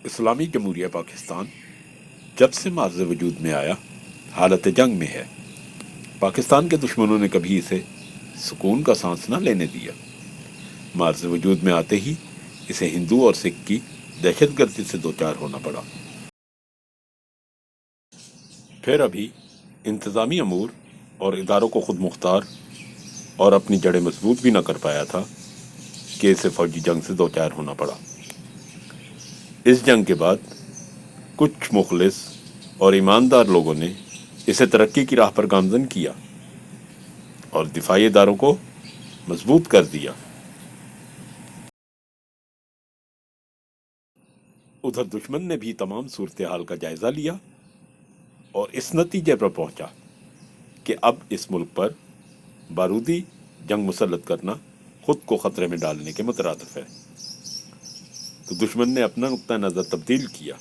اسلامی جمہوریہ پاکستان جب سے مارز وجود میں آیا حالت جنگ میں ہے۔ پاکستان کے دشمنوں نے کبھی اسے سکون کا سانس نہ لینے دیا۔ مارز وجود میں آتے ہی اسے ہندو اور سکھ کی دہشت گردی سے دوچار ہونا پڑا۔ پھر ابھی انتظامی امور اور اداروں کو خود مختار اور اپنی جڑیں مضبوط بھی نہ کر پایا تھا کہ اسے فوجی جنگ سے دوچار ہونا پڑا۔ اس جنگ کے بعد کچھ مخلص اور ایماندار لوگوں نے اسے ترقی کی راہ پر گامزن کیا اور دفاعی اداروں کو مضبوط کر دیا۔ ادھر دشمن نے بھی تمام صورتحال کا جائزہ لیا اور اس نتیجے پر پہنچا کہ اب اس ملک پر بارودی جنگ مسلط کرنا خود کو خطرے میں ڈالنے کے مترادف ہے۔ تو دشمن نے اپنا نقطہ نظر تبدیل کیا۔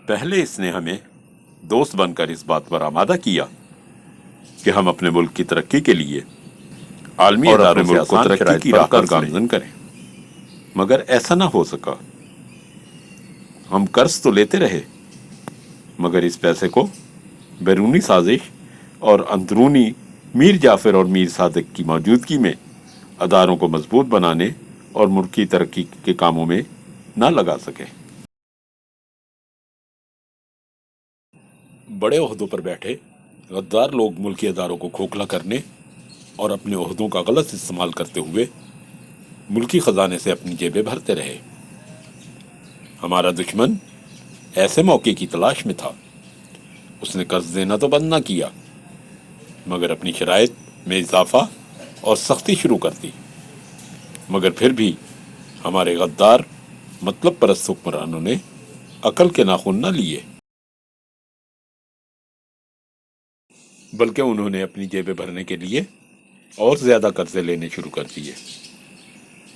پہلے اس نے ہمیں دوست بن کر اس بات پر آمادہ کیا کہ ہم اپنے ملک کی ترقی کے لیے عالمی اداروں سے آسان شرائط کی راہ پر گامزن کریں، مگر ایسا نہ ہو سکا۔ ہم قرض تو لیتے رہے، مگر اس پیسے کو بیرونی سازش اور اندرونی میر جعفر اور میر صادق کی موجودگی میں اداروں کو مضبوط بنانے اور ملک کی ترقی کے کاموں میں نہ لگا سکے۔ بڑے عہدوں پر بیٹھے غدار لوگ ملکی اداروں کو کھوکھلا کرنے اور اپنے عہدوں کا غلط استعمال کرتے ہوئے ملکی خزانے سے اپنی جیبیں بھرتے رہے۔ ہمارا دشمن ایسے موقع کی تلاش میں تھا۔ اس نے قرض دینا تو بند نہ کیا، مگر اپنی شرائط میں اضافہ اور سختی شروع کر دی۔ مگر پھر بھی ہمارے غدار مطلب پرست حکمرانوں نے عقل کے ناخن نہ لیے، بلکہ انہوں نے اپنی جیبیں بھرنے کے لیے اور زیادہ قرضے لینے شروع کر دیے،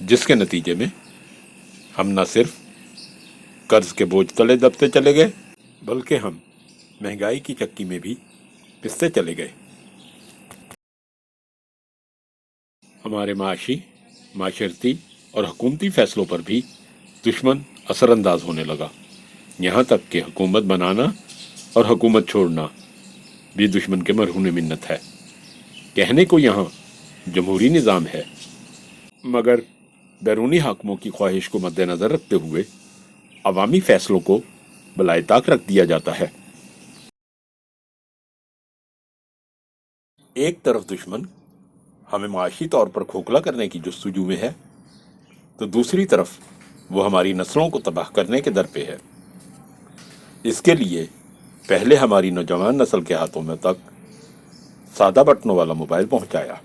جس کے نتیجے میں ہم نہ صرف قرض کے بوجھ تلے دبتے چلے گئے، بلکہ ہم مہنگائی کی چکی میں بھی پستے چلے گئے۔ ہمارے معاشی، معاشرتی اور حکومتی فیصلوں پر بھی دشمن اثر انداز ہونے لگا، یہاں تک کہ حکومت بنانا اور حکومت چھوڑنا بھی دشمن کے مرہون منت ہے۔ کہنے کو یہاں جمہوری نظام ہے، مگر بیرونی حاکموں کی خواہش کو مد نظر رکھتے ہوئے عوامی فیصلوں کو بالائے طاق رکھ دیا جاتا ہے۔ ایک طرف دشمن ہمیں معاشی طور پر کھوکھلا کرنے کی جستجو میں ہے، تو دوسری طرف وہ ہماری نسلوں کو تباہ کرنے کے در پہ ہے۔ اس کے لیے پہلے ہماری نوجوان نسل کے ہاتھوں میں تک سادہ بٹنوں والا موبائل پہنچایا،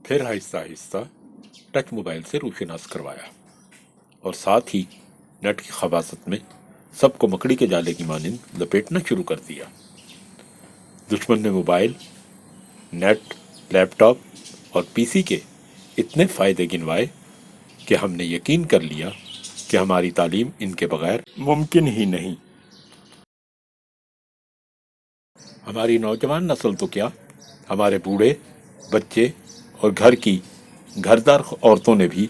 پھر آہستہ آہستہ ٹچ موبائل سے روشناس کروایا، اور ساتھ ہی نیٹ کی خباثت میں سب کو مکڑی کے جالے کی مانند لپیٹنا شروع کر دیا۔ دشمن نے موبائل، نیٹ، لیپ ٹاپ اور پی سی کے اتنے فائدے گنوائے کہ ہم نے یقین کر لیا کہ ہماری تعلیم ان کے بغیر ممکن ہی نہیں۔ ہماری نوجوان نسل تو کیا، ہمارے بوڑھے، بچے اور گھر کی گھردار عورتوں نے بھی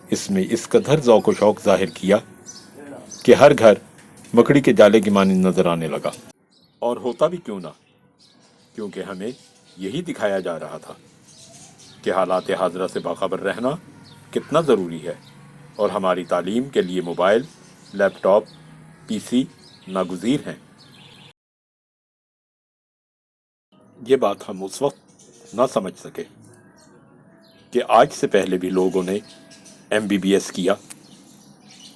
اس میں اس قدر ذوق و شوق ظاہر کیا کہ ہر گھر مکڑی کے جالے کی مانند نظر آنے لگا۔ اور ہوتا بھی کیوں نہ، کیونکہ ہمیں یہی دکھایا جا رہا تھا کہ حالات حاضرہ سے باخبر رہنا کتنا ضروری ہے، اور ہماری تعلیم کے لیے موبائل، لیپ ٹاپ، پی سی ناگزیر ہیں۔ یہ بات ہم اس وقت نہ سمجھ سکے کہ آج سے پہلے بھی لوگوں نے MBBS کیا،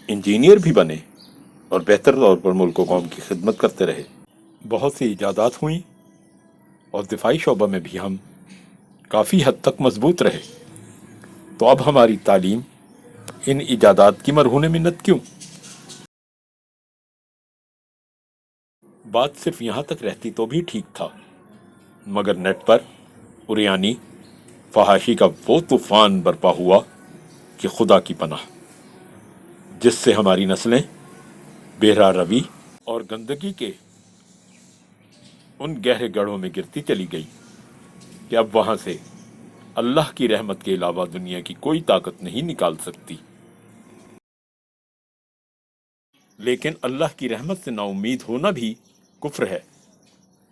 انجینئر بھی بنے اور بہتر طور پر ملک و قوم کی خدمت کرتے رہے۔ بہت سی ایجادات ہوئیں اور دفاعی شعبہ میں بھی ہم کافی حد تک مضبوط رہے، تو اب ہماری تعلیم ان ایجادات کی مرہون منت کیوں؟ بات صرف یہاں تک رہتی تو بھی ٹھیک تھا، مگر نیٹ پر عریانی فحاشی کا وہ طوفان برپا ہوا کہ خدا کی پناہ، جس سے ہماری نسلیں بے راہ روی اور گندگی کے ان گہرے گڑھوں میں گرتی چلی گئی کہ اب وہاں سے اللہ کی رحمت کے علاوہ دنیا کی کوئی طاقت نہیں نکال سکتی۔ لیکن اللہ کی رحمت سے نا امید ہونا بھی کفر ہے۔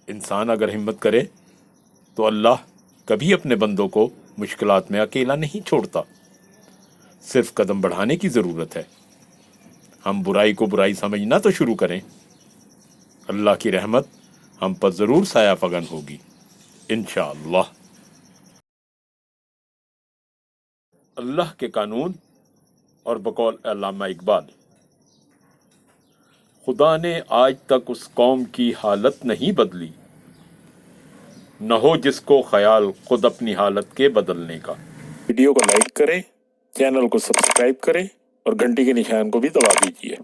انسان اگر ہمت کرے تو اللہ کبھی اپنے بندوں کو مشکلات میں اکیلا نہیں چھوڑتا، صرف قدم بڑھانے کی ضرورت ہے۔ ہم برائی کو برائی سمجھنا تو شروع کریں، اللہ کی رحمت ہم پر ضرور سایہ فگن ہوگی انشاءاللہ۔ اللہ کے قانون اور بقول علامہ اقبال، خدا نے آج تک اس قوم کی حالت نہیں بدلی، نہ ہو جس کو خیال خود اپنی حالت کے بدلنے کا۔ ویڈیو کو لائک کریں، چینل کو سبسکرائب کریں اور گھنٹی کے نشان کو بھی دبا دیجیے۔